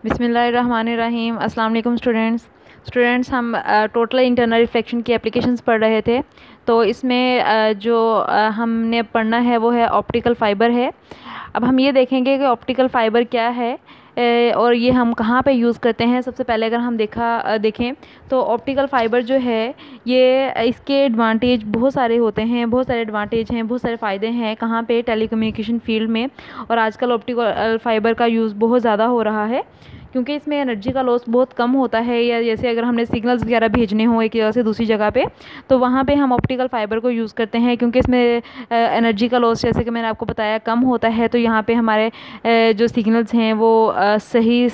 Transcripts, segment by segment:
बिस्मिल्लाहिर्रहमानिर्रहीम। अस्सलाम वालेकुम स्टूडेंट्स हम टोटल इंटरनल रिफ्लेक्शन की एप्लीकेशंस पढ़ रहे थे। तो इसमें जो हमने पढ़ना है वो है ऑप्टिकल फ़ाइबर है। अब हम ये देखेंगे कि ऑप्टिकल फ़ाइबर क्या है और ये हम कहाँ पे यूज़ करते हैं। सबसे पहले अगर हम देखें तो ऑप्टिकल फ़ाइबर जो है ये इसके एडवांटेज बहुत सारे होते हैं, बहुत सारे एडवांटेज हैं, बहुत सारे फ़ायदे हैं कहाँ पे, टेलीकम्युनिकेशन फील्ड में। और आजकल ऑप्टिकल फ़ाइबर का यूज़ बहुत ज़्यादा हो रहा है क्योंकि इसमें एनर्जी का लॉस बहुत कम होता है। या जैसे अगर हमने सिग्नल्स वगैरह भेजने हो एक जगह से दूसरी जगह पे, तो वहाँ पे हम ऑप्टिकल फ़ाइबर को यूज़ करते हैं क्योंकि इसमें एनर्जी का लॉस, जैसे कि मैंने आपको बताया, कम होता है। तो यहाँ पे हमारे जो सिग्नल्स हैं वो सही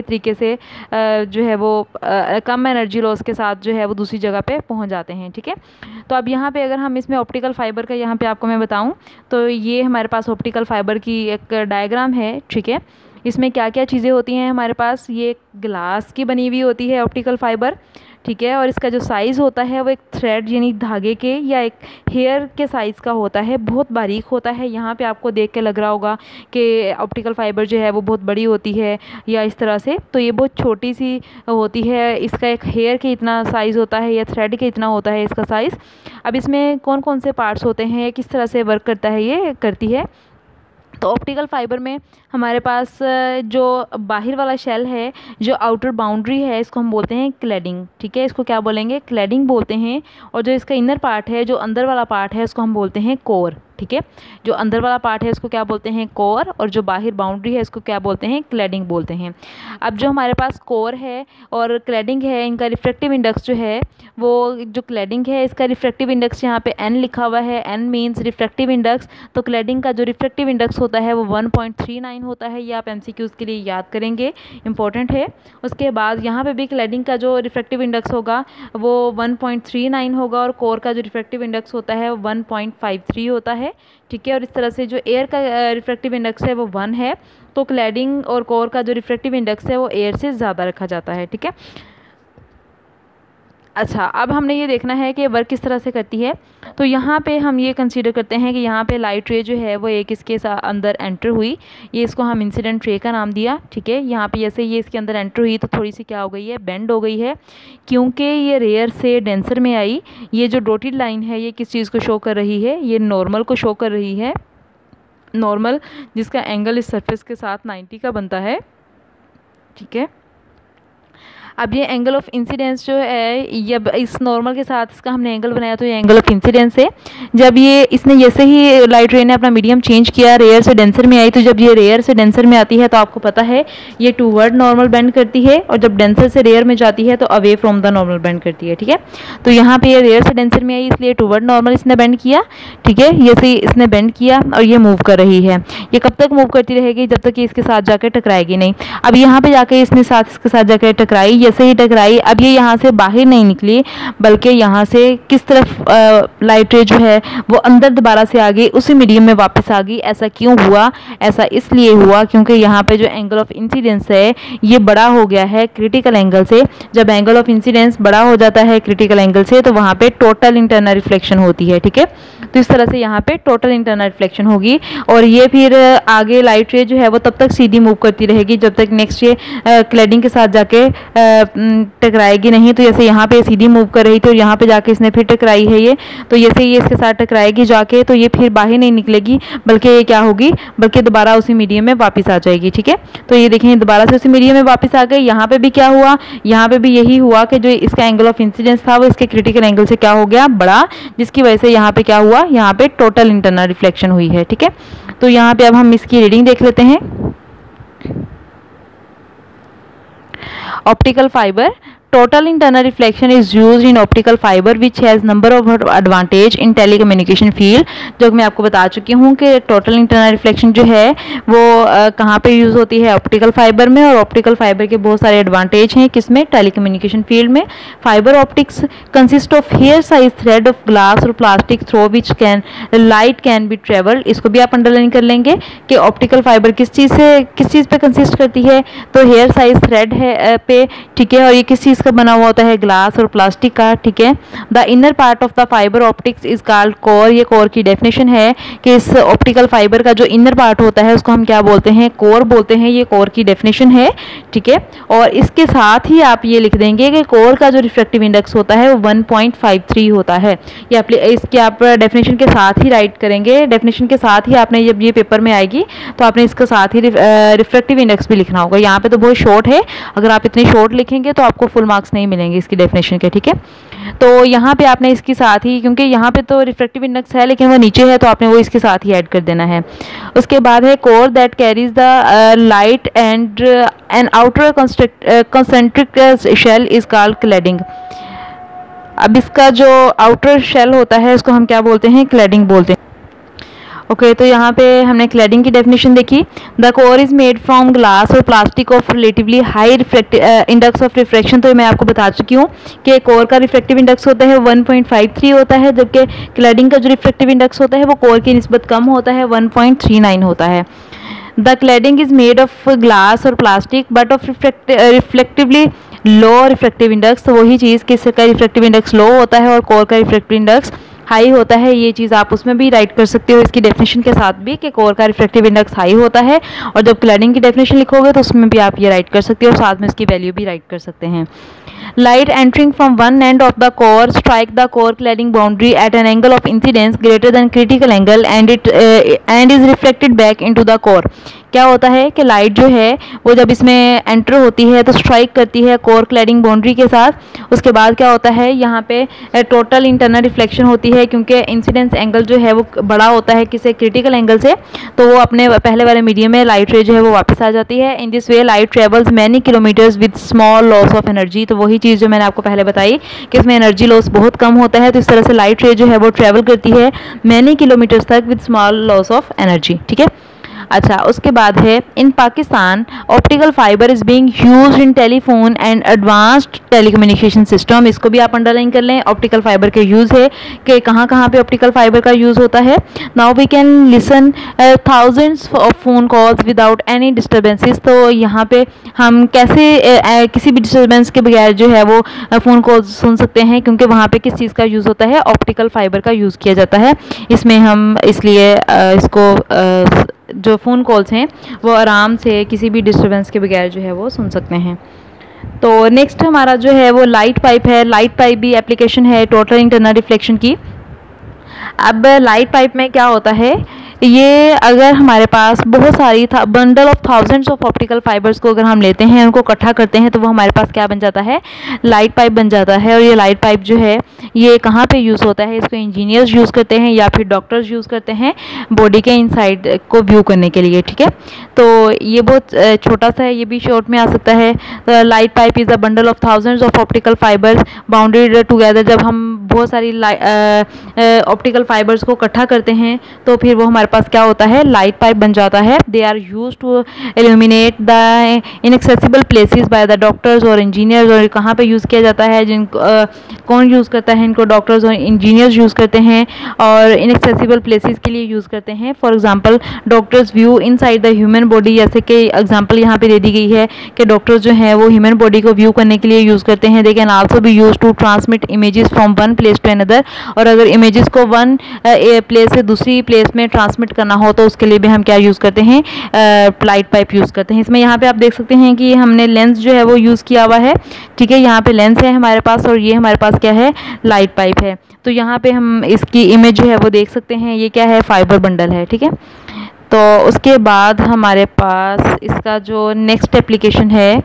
तरीके से जो है वो कम एनर्जी लॉस के साथ जो है वो दूसरी जगह पे पहुँच जाते हैं। ठीक है, तो अब यहाँ पे अगर हम इसमें ऑप्टिकल फ़ाइबर का यहाँ पे आपको मैं बताऊँ तो ये हमारे पास ऑप्टिकल फ़ाइबर की एक डायग्राम है। ठीक है, इसमें क्या क्या चीज़ें होती हैं हमारे पास। ये ग्लास की बनी हुई होती है ऑप्टिकल फ़ाइबर। ठीक है, और इसका जो साइज़ होता है वो एक थ्रेड यानी धागे के या एक हेयर के साइज़ का होता है, बहुत बारीक होता है। यहाँ पे आपको देख के लग रहा होगा कि ऑप्टिकल फ़ाइबर जो है वो बहुत बड़ी होती है या इस तरह से, तो ये बहुत छोटी सी होती है। इसका एक हेयर के इतना साइज़ होता है या थ्रेड के इतना होता है इसका साइज़। अब इसमें कौन कौन से पार्ट्स होते हैं, किस तरह से वर्क करता है, ये करती है। तो ऑप्टिकल फ़ाइबर में हमारे पास जो बाहर वाला शेल है, जो आउटर बाउंड्री है, इसको हम बोलते हैं क्लैडिंग। ठीक है, इसको क्या बोलेंगे, क्लैडिंग बोलते हैं। और जो इसका इनर पार्ट है, जो अंदर वाला पार्ट है, उसको हम बोलते हैं कोर। ठीक है, जो अंदर वाला पार्ट है उसको क्या बोलते हैं, कोर, और जो बाहर बाउंड्री है इसको क्या बोलते हैं, क्लैडिंग बोलते हैं। अब जो हमारे पास कोर है और क्लैडिंग है, इनका रिफ्रैक्टिव इंडेक्स जो है वो, जो क्लैडिंग है इसका रिफ्रैक्टिव इंडेक्स यहाँ पे n लिखा हुआ है। n means refractive index. तो क्लैडिंग का जो रिफ्रैक्टिव इंडेक्स होता है वो 1.39 होता है। ये आप MCQs के लिए याद करेंगे, इंपॉर्टेंट है। उसके बाद यहाँ पे भी क्लैडिंग का जो रिफ्रैक्टिव इंडेक्स होगा वो 1.39 होगा और कोर का जो रिफ्रैक्टिव इंडेक्स होता है वो 1.53 होता है। ठीक है, और इस तरह से जो एयर का रिफ्रैक्टिव इंडेक्स है वो 1 है। तो क्लैडिंग और कोर का जो रिफ्रैक्टिव इंडेक्स है वो एयर से ज़्यादा रखा जाता है। ठीक है, अच्छा, अब हमने ये देखना है कि वर्क किस तरह से करती है। तो यहाँ पे हम ये कंसीडर करते हैं कि यहाँ पे लाइट रे जो है वो एक इसके अंदर एंटर हुई। ये इसको हम इंसिडेंट रे का नाम दिया। ठीक है, यहाँ पे जैसे ये इसके अंदर एंटर हुई तो थोड़ी सी क्या हो गई है, बेंड हो गई है, क्योंकि ये रेयर से डेंसर में आई। ये जो डॉटेड लाइन है ये किस चीज़ को शो कर रही है, ये नॉर्मल को शो कर रही है। नॉर्मल जिसका एंगल इस सरफेस के साथ 90 का बनता है। ठीक है, अब ये एंगल ऑफ इंसिडेंस जो है, जब इस नॉर्मल के साथ इसका हमने एंगल बनाया तो ये एंगल ऑफ इंसिडेंस है। जब ये इसने जैसे ही लाइट रे ने अपना मीडियम चेंज किया, रेयर से डेंसर में आई, तो जब ये रेयर से डेंसर में आती है तो आपको पता है ये टूवर्ड नॉर्मल बेंड करती है, और जब डेंसर से रेयर में जाती है तो away from the normal bend करती है। ठीक है, तो यहाँ पे ये रेयर से डेंसर में आई इसलिए टूवर्ड नॉर्मल इसने बेंड किया। ठीक है, ये से इसने बेंड किया और ये मूव कर रही है। ये कब तक मूव करती रहेगी, जब तक कि इसके साथ जाकर टकराएगी नहीं। अब यहाँ पे जाके इसने इसके साथ जाकर टकराई, जैसे ही टकराई, अब ये यहाँ से बाहर नहीं निकली बल्कि यहाँ से किस तरफ लाइट रे जो है वो अंदर दोबारा से आ गई, उसी मीडियम में वापस आ गई। ऐसा क्यों हुआ, ऐसा इसलिए हुआ क्योंकि यहाँ पे जो एंगल ऑफ इंसिडेंस है ये बड़ा हो गया है क्रिटिकल एंगल से। जब एंगल ऑफ इंसिडेंस बड़ा हो जाता है क्रिटिकल एंगल से तो वहाँ पे टोटल इंटरनल रिफ्लेक्शन होती है। ठीक है, तो इस तरह से यहाँ पे टोटल इंटरनल रिफ्लेक्शन होगी और ये फिर आगे लाइट रे जो है वो तब तक सीधी मूव करती रहेगी जब तक नेक्स्ट ये क्लैडिंग के साथ जाके टकराएगी नहीं। तो जैसे यहाँ पे सीधी मूव कर रही थी और यहाँ पे जाके इसने फिर टकराई है ये, तो जैसे ये इसके साथ टकराएगी जाके तो ये फिर बाहर नहीं निकलेगी बल्कि ये क्या होगी, बल्कि दोबारा उसी मीडियम में वापस आ जाएगी। ठीक है, तो ये देखें दोबारा से उसी मीडियम में वापस आ गई। यहाँ पे भी क्या हुआ, यहाँ पे भी यही हुआ कि जो इसका एंगल ऑफ इंसिडेंस था वो इसके क्रिटिकल एंगल से क्या हो गया, बड़ा, जिसकी वजह से यहाँ पे क्या हुआ, यहाँ पे टोटल इंटरनल रिफ्लेक्शन हुई है। ठीक है, तो यहाँ पे अब हम इसकी रीडिंग देख लेते हैं। Optical fibre, total internal reflection is used in optical fiber which has number of advantage in telecommunication field। जो मैं आपको बता चुकी हूँ कि टोटल इंटरनल रिफ्लेक्शन जो है वो कहाँ पे यूज़ होती है, ऑप्टिकल फाइबर में। और ऑप्टिकल फाइबर के बहुत सारे एडवांटेज हैं, किसमें, टेलीकम्युनिकेशन फील्ड में। Fibre optics consist of hair size thread of glass और plastic through which can light can be travelled. इसको भी आप अंडरलाइन कर लेंगे कि ऑप्टिकल फाइबर किस चीज़ पे कंसिस्ट करती है, तो हेयर साइज थ्रेड है पे। ठीक है, और ये किस चीज़ किसका बना हुआ होता है, ग्लास और प्लास्टिक का, ठीक है। The inner part of the fibre optics is called core, ये कोर की डेफिनेशन है कि इस ऑप्टिकल फाइबर का जो इनर पार्ट होता है उसको हम क्या बोलते हैं, कोर बोलते हैं, ये कोर की डेफिनेशन है, ठीक है। और इसके साथ ही आप ये लिख देंगे कि कोर का जो रिफ्रैक्टिव इंडेक्स होता है वो 1.53 होता है। ये इसके आप डेफिनेशन के साथ ही राइट करेंगे, डेफिनेशन के साथ ही आपने जब ये पेपर में आएगी तो आपने इसके साथ ही रिफ्रैक्टिव इंडेक्स भी लिखना होगा। यहाँ पे तो बहुत शॉर्ट है, अगर आप इतने शॉर्ट लिखेंगे तो आपको फुल मार्क्स नहीं मिलेंगे इसकी डेफिनेशन के, ठीक है। तो यहाँ पे आपने इसके साथ ही, क्योंकि यहाँ पे तो रिफ्रैक्टिव इंडेक्स है लेकिन वो नीचे है, तो आपने वो इसके साथ ही ऐड कर देना है। उसके बाद है core that carries the light and an outer concentric shell is called cladding. अब इसका जो आउटर शेल होता है उसको हम क्या बोलते हैं, क्लैडिंग बोलते हैं। ओके, तो यहाँ पे हमने क्लैडिंग की डेफिनेशन देखी। The core is made from glass और plastic of relatively high index of refraction. तो मैं आपको बता चुकी हूँ कि कोर का रिफ्रैक्टिव इंडेक्स होता है 1.53 होता है, जबकि क्लैडिंग का जो रिफ्रैक्टिव इंडेक्स होता है वो कोर की निस्बत कम होता है, 1.39 होता है। The cladding is made of glass और plastic but of reflectively low refractive index. तो वही चीज़ किसका रिफ्रैक्टिव इंडेक्स लो होता है और कोर का रिफ्रैक्टिव इंडेक्स हाई होता है, ये चीज़ आप उसमें भी राइट कर सकते हो इसकी डेफिनेशन के साथ भी कि कोर का रिफ्रैक्टिव इंडेक्स हाई होता है, और जब क्लैडिंग की डेफिनेशन लिखोगे तो उसमें भी आप ये राइट कर सकते हो और साथ में इसकी वैल्यू भी राइट कर सकते हैं। Light entering from one end of the core strike the core cladding boundary at an angle of incidence greater than critical angle and is reflected back into the core। क्या होता है कि light जो है वो जब इसमें एंटर होती है तो स्ट्राइक करती है कोर क्लैडिंग बाउंड्री के साथ। उसके बाद क्या होता है, यहाँ पे टोटल इंटरनल रिफ्लेक्शन होती है, क्योंकि इंसिडेंस एंगल जो है वो बड़ा होता है किसी क्रिटिकल एंगल से, तो वो अपने पहले वाले मीडियम में लाइट रे जो है वो वापस आ जाती है। In this way light travels many kilometres with small loss of energy. तो वही चीज़ जो मैंने आपको पहले बताई कि इसमें एनर्जी लॉस बहुत कम होता है, तो इस तरह से लाइट रे जो है वो ट्रेवल करती है मैनी किलोमीटर्स तक with small loss of energy, ठीक है। अच्छा, उसके बाद है in Pakistan optical fibre is being used in telephone and advanced telecommunication system. इसको भी आप अंडरलाइन कर लें, ऑप्टिकल फाइबर के यूज़ है कि कहाँ कहाँ पे ऑप्टिकल फाइबर का यूज़ होता है। Now we can listen thousands of phone calls without any disturbances. तो यहाँ पे हम कैसे किसी भी डिस्टर्बेंस के बगैर जो है वो फ़ोन कॉल्स सुन सकते हैं, क्योंकि वहाँ पे किस चीज़ का यूज़ होता है, ऑप्टिकल फाइबर का यूज़ किया जाता है इसमें। हम इसलिए इसको जो फ़ोन कॉल्स हैं वो आराम से किसी भी डिस्टर्बेंस के बगैर जो है वो सुन सकते हैं। तो नेक्स्ट हमारा जो है वो लाइट पाइप है। लाइट पाइप भी एप्लीकेशन है टोटल इंटरनल रिफ्लेक्शन की। अब लाइट पाइप में क्या होता है, ये अगर हमारे पास बहुत सारी bundle of thousands of optical fibres को अगर हम लेते हैं, उनको इकट्ठा करते हैं, तो वो हमारे पास क्या बन जाता है, लाइट पाइप बन जाता है। और ये लाइट पाइप जो है ये कहाँ पे यूज़ होता है, इसको इंजीनियर्स यूज़ करते हैं या फिर डॉक्टर्स यूज़ करते हैं बॉडी के इनसाइड को व्यू करने के लिए, ठीक है। तो ये बहुत छोटा सा है, ये भी शॉर्ट में आ सकता है। Light pipe is a bundle of thousands of optical fibres bounded together. जब हम बहुत सारी ऑप्टिकल फाइबर्स को इकट्ठा करते हैं तो फिर वो हमारे पास क्या होता है, लाइट पाइप बन जाता है। They are use to illuminate the inaccessible places by the doctors और इंजीनियर्स। और कहाँ पे यूज़ किया जाता है, कौन यूज़ करता है इनको, डॉक्टर्स और इंजीनियर्स यूज़ करते हैं, और इनएक्सेसिबल प्लेसेस के लिए यूज़ करते हैं। For example doctors view inside the human body, जैसे कि एग्जांपल यहाँ पे दे दी गई है कि डॉक्टर्स जो हैं वो ह्यूमन बॉडी को व्यू करने के लिए यूज़ करते हैं। They can also be use to transmit images from one place to another. और अगर इमेजेस को वन प्लेस से दूसरी प्लेस में ट्रांसमिट करना हो तो उसके लिए भी हम क्या यूज़ करते हैं, लाइट पाइप यूज़ करते हैं। इसमें यहाँ पे आप देख सकते हैं कि हमने लेंस जो है वो यूज़ किया हुआ है, ठीक है। यहाँ पे लेंस है हमारे पास और ये हमारे पास क्या है, लाइट पाइप है। तो यहाँ पे हम इसकी इमेज जो है वो देख सकते हैं, ये क्या है, फाइबर बंडल है, ठीक है। तो उसके बाद हमारे पास इसका जो नेक्स्ट एप्लीकेशन है,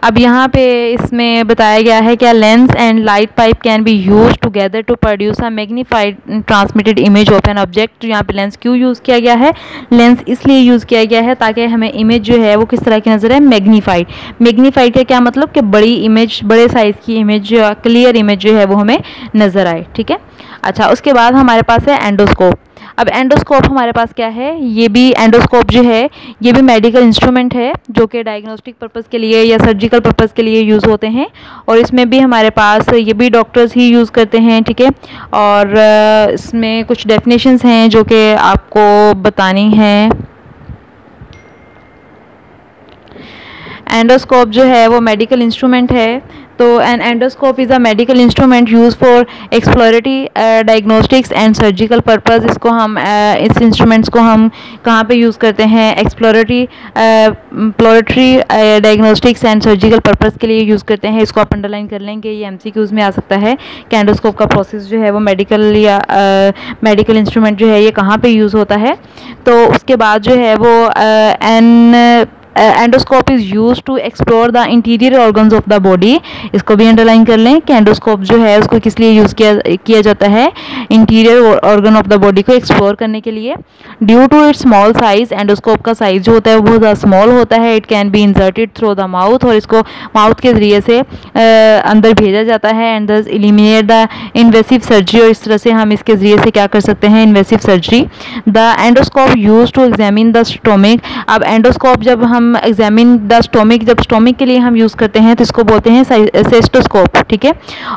अब यहाँ पे इसमें बताया गया है क्या, lens and light pipe can be use together to produce a magnified transmitted image of an object. यहाँ पे लेंस क्यों यूज़ किया गया है, लेंस इसलिए यूज़ किया गया है ताकि हमें इमेज जो है वो किस तरह की नज़र है, मैग्नीफाइड। मैग्नीफाइड का क्या मतलब कि बड़ी इमेज, बड़े साइज़ की इमेज, क्लियर इमेज जो है वो हमें नज़र आए, ठीक है। अच्छा, उसके बाद हमारे पास है एंडोस्कोप। अब एंडोस्कोप हमारे पास क्या है, ये भी एंडोस्कोप जो है ये भी मेडिकल इंस्ट्रूमेंट है जो कि डायग्नोस्टिक पर्पज़ के लिए या सर्जिकल पर्पज़ के लिए यूज़ होते हैं। और इसमें भी हमारे पास ये भी डॉक्टर्स ही यूज़ करते हैं, ठीक है। और इसमें कुछ डेफिनेशंस हैं जो कि आपको बतानी हैं। एंडोस्कोप जो है वो मेडिकल इंस्ट्रूमेंट है। तो an endoscope is a medical instrument use for exploratory diagnostics and surgical purpose. इसको हम इस इंस्ट्रूमेंट्स को हम कहाँ पे यूज़ करते हैं? Exploratory diagnostics and surgical purpose के लिए यूज़ करते हैं। इसको आप अंडरलाइन कर लेंगे, ये एमसीक्यूज़ में आ सकता है कि एंडोस्कोप का प्रोसेस जो है वो मेडिकल या मेडिकल इंस्ट्रूमेंट जो है ये कहाँ पे यूज़ होता है। तो उसके बाद जो है वो endoscope is use to explore the interior organs of the body. इसको भी अंडरलाइन कर लें कि एंडोस्कोप जो है उसको किस लिए यूज़ किया जाता है? Interior organ of the body को एक्सप्लोर करने के लिए। Due to its small size, endoscope का साइज जो होता है वो बहुत ज़्यादा स्मॉल होता है। It can be inserted through the mouth, और इसको माउथ के ज़रिए से अंदर भेजा जाता है। एंड दस एलिमिनेट द इन्वेसिव सर्जरी, और इस तरह से हम इसके ज़रिए से क्या कर सकते हैं? Invasive surgery. The endoscope use to examine the stomach. अब एंडोस्कोप जब हम एग्जामिन द स्टोमिक, जब स्टोमिक के लिए हम यूज़ करते हैं तो इसको बोलते हैं सेस्टोस्कोप, ठीक है।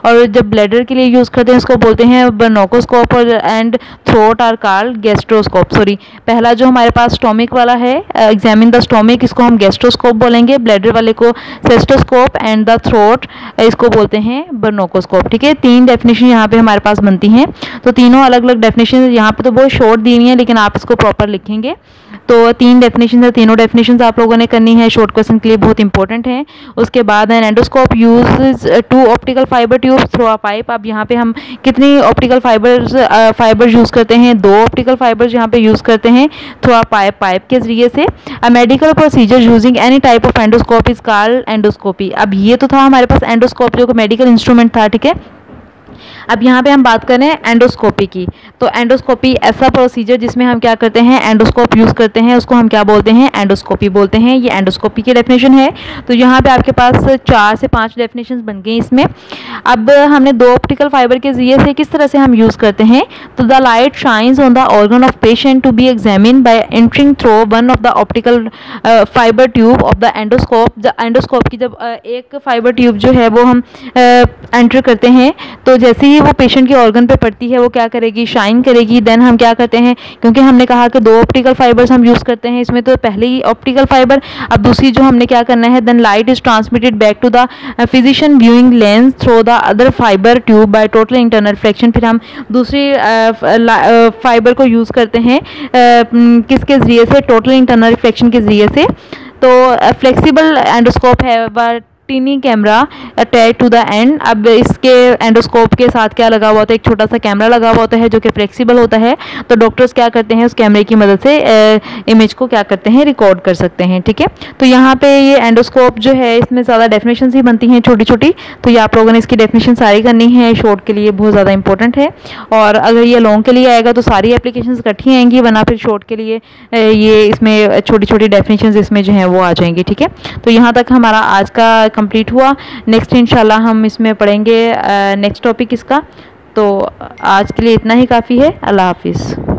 और जब ब्लैडर के लिए यूज़ करते हैं इसको बोलते हैं ब्रोंकोस्कोप, और and throat are called gastroscope. Sorry, पहला जो हमारे पास स्टोमिक वाला है, एग्जामिन द स्टोमिक, इसको हम गैस्ट्रोस्कोप बोलेंगे। ब्लैडर वाले को सेस्टोस्कोप, एंड द थ्रोट इसको बोलते हैं ब्रोंकोस्कोप, ठीक है। 3 डेफिनेशन यहाँ पे हमारे पास बनती हैं। तो तीनों अलग अलग डेफिनेशन यहाँ पे तो बहुत शॉर्ट दी हुई है, लेकिन आप इसको प्रॉपर लिखेंगे। तो 3 डेफिनेशन है, तीनों डेफिनेशन आप लोगों ने करनी है, शॉर्ट क्वेश्चन के लिए बहुत इंपॉर्टेंट है। उसके बाद an endoscope use 2 optical fibre tubes through a pipe. अब यहाँ पे हम कितनी ऑप्टिकल फाइबर्स यूज़ करते हैं? 2 ऑप्टिकल फाइबर्स यहाँ पे यूज़ करते हैं थ्रू अ पाइप के जरिए से। A medical procedure using any type of endoscope is called endoscopy. अब ये तो था हमारे पास एंडोस्कोप जो मेडिकल इंस्ट्रूमेंट था, ठीक है। अब यहाँ पे हम बात करें एंडोस्कोपी की। तो एंडोस्कोपी ऐसा प्रोसीजर जिसमें हम क्या करते हैं? एंडोस्कोप यूज़ करते हैं, उसको हम क्या बोलते हैं? एंडोस्कोपी बोलते हैं। ये एंडोस्कोपी की डेफिनेशन है। तो यहाँ पे आपके पास 4 से 5 डेफिनेशन बन गई इसमें। अब हमने 2 ऑप्टिकल फाइबर के जरिए से किस तरह से हम यूज़ करते हैं? तो the light shines on the organ of patient to be examine by entering through one of the optical fibre tube of the endoscope. Endoscope की जब एक फाइबर ट्यूब जो है वो हम एंटर करते हैं, तो जैसे ही वो पेशेंट के ऑर्गन पे पड़ती है वो क्या करेगी? शाइन करेगी। देन हम क्या करते हैं, क्योंकि हमने कहा कि 2 ऑप्टिकल फाइबर्स हम यूज़ करते हैं इसमें, तो पहले ही ऑप्टिकल फाइबर, अब दूसरी जो हमने क्या करना है, then light is transmitted back to the physician viewing lens through the other fibre tube by total internal reflection. फिर हम दूसरी फाइबर को यूज़ करते हैं किसके ज़रिए से? टोटल इंटरनल रिफ्लेक्शन के ज़रिए से। तो फ्लेक्सिबल एंडोस्कोप है, but tiny camera attach to the end. अब इसके एंडोस्कोप के साथ क्या लगा हुआ होता है? एक छोटा सा कैमरा लगा हुआ होता है जो कि फ्लेक्सिबल होता है। तो डॉक्टर्स क्या करते हैं? उस कैमरे की मदद से इमेज को क्या करते हैं? रिकॉर्ड कर सकते हैं, ठीक है। तो यहाँ पे ये एंडोस्कोप जो है इसमें ज़्यादा डेफिनेशन ही बनती हैं छोटी छोटी, तो ये आप लोगों ने इसकी डेफिनेशन सारी करनी है। शॉर्ट के लिए बहुत ज़्यादा इंपॉर्टेंट है, और अगर ये लॉन्ग के लिए आएगा तो सारी एप्लीकेशन इकट्ठी आएंगी, वरना फिर शॉर्ट के लिए ये इसमें छोटी छोटी डेफिनेशन इसमें जो है वो आ जाएंगी, ठीक है। तो यहाँ तक हमारा आज का कंप्लीट हुआ। नेक्स्ट इंशाल्लाह हम इसमें पढ़ेंगे नेक्स्ट टॉपिक इसका। तो आज के लिए इतना ही काफ़ी है। अल्लाह हाफिज़।